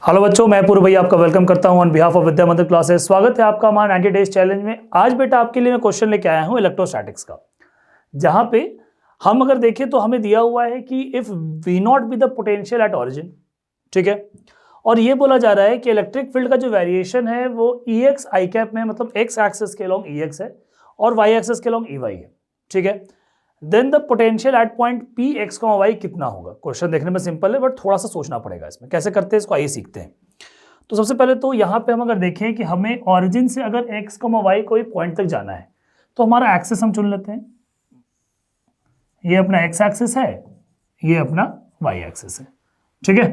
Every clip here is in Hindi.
हेलो बच्चों, मैं पूर्व भैया आपका वेलकम करता हूं ऑन बिहाफ ऑफ विद्या मंदिर क्लासेस। स्वागत है आपका हमारे 90 डेज चैलेंज में। आज बेटा आपके लिए मैं क्वेश्चन लेके आया हूं इलेक्ट्रोस्टैटिक्स का, जहां पे हम अगर देखें तो हमें दिया हुआ है कि if we not be the potential at origin, ठीक है, और ये बोला जा रहा है कि इलेक्ट्रिक फील्ड का जो वेरिएशन है वो ई एक्स आई कैप में, मतलब एक्स एक्सिस के अलॉन्ग ई एक्स है और वाई एक्सिस के अलॉन्ग ई वाई है, ठीक है। Then the potential at point P x comma y कितना होगा। क्वेश्चन देखने में सिंपल है बट थोड़ा सा सोचना पड़ेगा इसमें। कैसे करते हैं इसको आइए सीखते हैं। तो सबसे पहले तो यहाँ पे हम अगर देखें कि हमें ऑरिजिन से अगर एक्स कॉमा वाई कोई पॉइंट तक जाना है तो हमारा एक्सिस हम चुन लेते हैं। ये अपना एक्स एक्सिस है, ये अपना वाई एक्सिस है, ठीक है।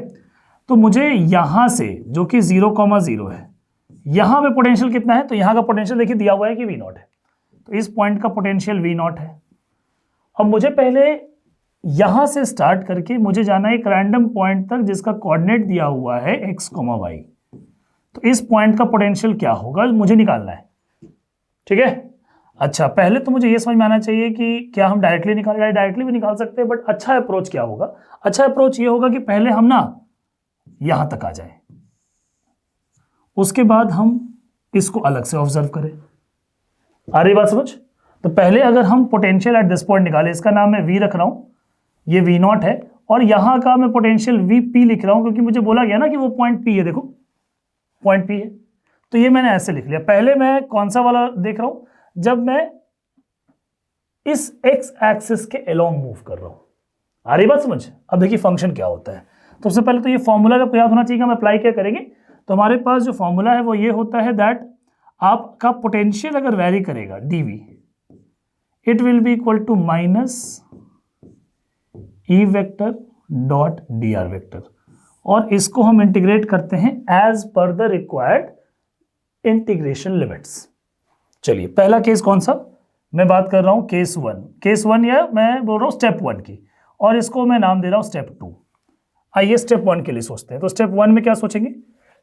तो मुझे यहां से जो कि 0,0 है, यहां पे पोटेंशियल कितना है, तो यहां का पोटेंशियल देखिए दिया हुआ है कि वी नॉट है, तो इस पॉइंट का पोटेंशियल वी नॉट है। अब मुझे पहले यहां से स्टार्ट करके मुझे जाना है एक रैंडम पॉइंट तक जिसका कोऑर्डिनेट दिया हुआ है एक्स कॉमा वाई। तो इस पॉइंट का पोटेंशियल क्या होगा मुझे निकालना है, ठीक है। अच्छा, पहले तो मुझे ये समझ में आना चाहिए कि क्या हम डायरेक्टली भी निकाल सकते हैं, बट अच्छा अप्रोच क्या होगा। अच्छा अप्रोच ये होगा कि पहले हम ना यहां तक आ जाए, उसके बाद हम इसको अलग से ऑब्जर्व करें। आ रही बात समझ। तो पहले अगर हम पोटेंशियल एट दिस पॉइंट निकाले, इसका नाम मैं वी रख रहा हूं, ये वी नॉट है, और यहां का मैं पोटेंशियल वी पी लिख रहा हूं क्योंकि मुझे बोला गया ना कि वो पॉइंट पी है, देखो पॉइंट पी है, तो ये मैंने ऐसे लिख लिया। पहले मैं कौन सा वाला देख रहा हूं, जब मैं इस एक्स एक्सिस के अलोंग मूव कर रहा हूं। आ रही बात समझ। अब देखिए फंक्शन क्या होता है। तो सबसे पहले तो ये फॉर्मूला आपको याद होना चाहिए कि हम अप्लाई क्या करेंगे। तो हमारे पास जो फॉर्मूला है वो ये होता है दैट आपका पोटेंशियल अगर वैरी करेगा dv, it will be equal to minus E vector dot d r vector, और इसको हम इंटीग्रेट करते हैं as per the required integration limits. चलिए पहला केस कौन सा, मैं बात कर रहा हूं केस वन, या मैं बोल रहा हूं स्टेप 1 की, और इसको मैं नाम दे रहा हूं स्टेप 2। आइए स्टेप 1 के लिए सोचते हैं। तो स्टेप 1 में क्या सोचेंगे,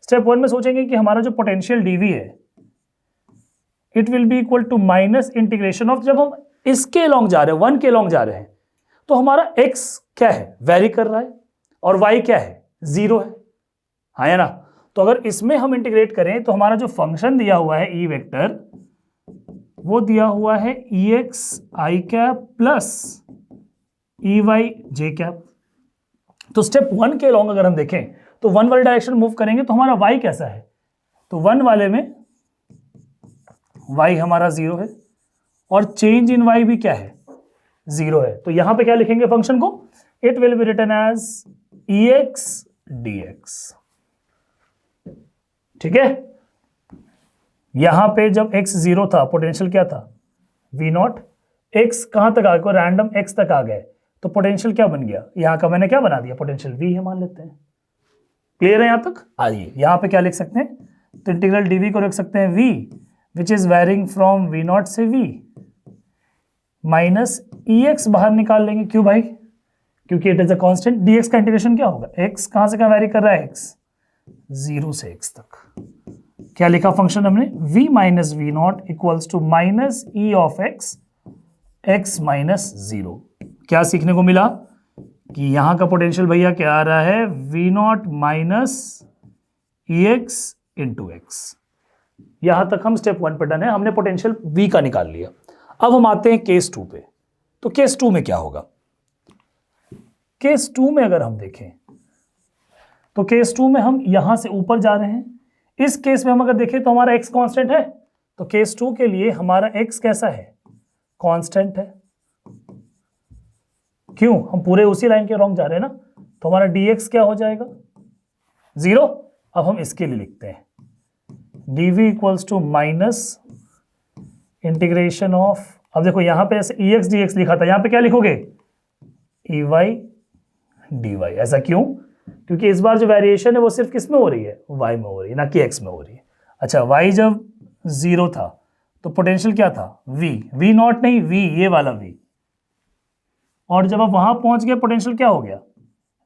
स्टेप 1 में सोचेंगे कि हमारा जो पोटेंशियल dv है it will be equal to minus integration of, जब हम इसके अलॉन्ग जा रहे हैं, 1 के अलॉन्ग जा रहे हैं, तो हमारा x क्या है, वेरी कर रहा है, और y क्या है, 0 है, हाँ या ना। तो अगर इसमें हम इंटीग्रेट करें तो हमारा जो फंक्शन दिया हुआ है ई वेक्टर, वो दिया हुआ है ई एक्स आई कैप प्लस ई वाई जे कैप। तो स्टेप 1 के अलॉन्ग अगर हम देखें तो 1 वाले डायरेक्शन मूव करेंगे तो हमारा y कैसा है, तो 1 वाले में y हमारा 0 है, और चेंज इन y भी क्या है, 0 है। तो यहां पे क्या लिखेंगे फंक्शन को, it will be written as E x d x, ठीक है। यहां पे जब x 0 था, पोटेंशियल क्या था, v नॉट, x कहां तक आ गया, रैंडम x तक आ गए, तो पोटेंशियल क्या बन गया, यहां का मैंने क्या बना दिया, पोटेंशियल v है मान लेते हैं। क्लियर है यहां तक। आइए यहां पे क्या लिख सकते हैं, तो इंटीग्रल dv को लिख सकते हैं v which is varying from v naught से v माइनस ई एक्स बाहर निकाल लेंगे। क्यों भाई, क्योंकि it is a constant. dx का इंटीग्रेशन क्या होगा, x कहां से कहां वेरी कर रहा है, x 0 से x तक। क्या लिखा फंक्शन हमने, v minus V naught equals to minus E of x, x minus 0। क्या सीखने को मिला कि यहां का पोटेंशियल भैया क्या आ रहा है, v not minus E x into x. यहां तक हम स्टेप 1 पर डन है, हमने पोटेंशियल v का निकाल लिया। अब हम आते हैं केस 2 पे। तो केस 2 में क्या होगा, केस 2 में अगर हम देखें तो केस 2 में हम यहां से ऊपर जा रहे हैं। इस केस में हम अगर देखें तो हमारा x कांस्टेंट है, तो केस 2 के लिए हमारा x कैसा है, कांस्टेंट है। क्यों, हम पूरे उसी लाइन के रॉन्ग जा रहे हैं ना, तो हमारा dx क्या हो जाएगा, 0। अब हम इसके लिए लिखते हैं dv equals to minus integration of, अब देखो यहां पे ऐसे ई एक्स डी एक्स लिखा था, यहां पे क्या लिखोगे, ई वाई डी वाई। ऐसा क्यों, क्योंकि इस बार जो वेरिएशन है वो सिर्फ किस में हो रही है, y में हो रही है, ना कि x में हो रही है। अच्छा, y जब 0 था तो पोटेंशियल क्या था, v नॉट नहीं, v ये वाला v, और जब आप वहां पहुंच गए पोटेंशियल क्या हो गया,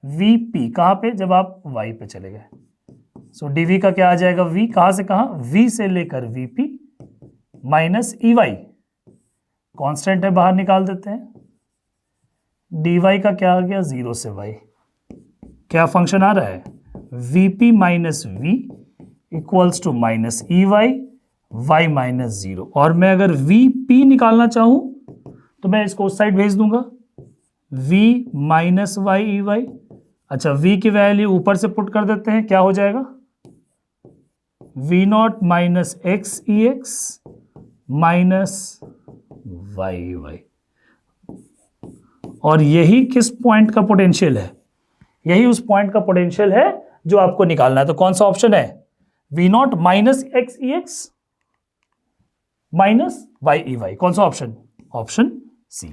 vp। कहां पे, जब आप y पे चले गए। सो dv का क्या आ जाएगा, v कहां से कहां, v से लेकर vp minus E y, constant है बाहर निकाल देते हैं, dy का क्या आ गया, 0 से y। क्या फंक्शन आ रहा है, VP minus V equals to minus EY, Y minus 0। और मैं अगर VP निकालना चाहूं तो मैं इसको उस साइड भेज दूंगा, V माइनस Y EY। अच्छा, V की वैल्यू ऊपर से पुट कर देते हैं, क्या हो जाएगा, V0 minus X EX minus Y EY। और यही किस पॉइंट का पोटेंशियल है, यही उस पॉइंट का पोटेंशियल है जो आपको निकालना है। तो कौन सा ऑप्शन है, V0 minus X EX minus Y EY, कौन सा ऑप्शन, ऑप्शन सी।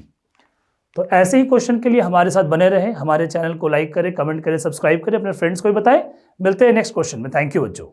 तो ऐसे ही क्वेश्चन के लिए हमारे साथ बने रहें, हमारे चैनल को लाइक करें, कमेंट करें, सब्सक्राइब करें, अपने फ्रेंड्स को भी बताएं। मिलते हैं नेक्स्ट क्वेश्चन में। थैंक यू बच्चों।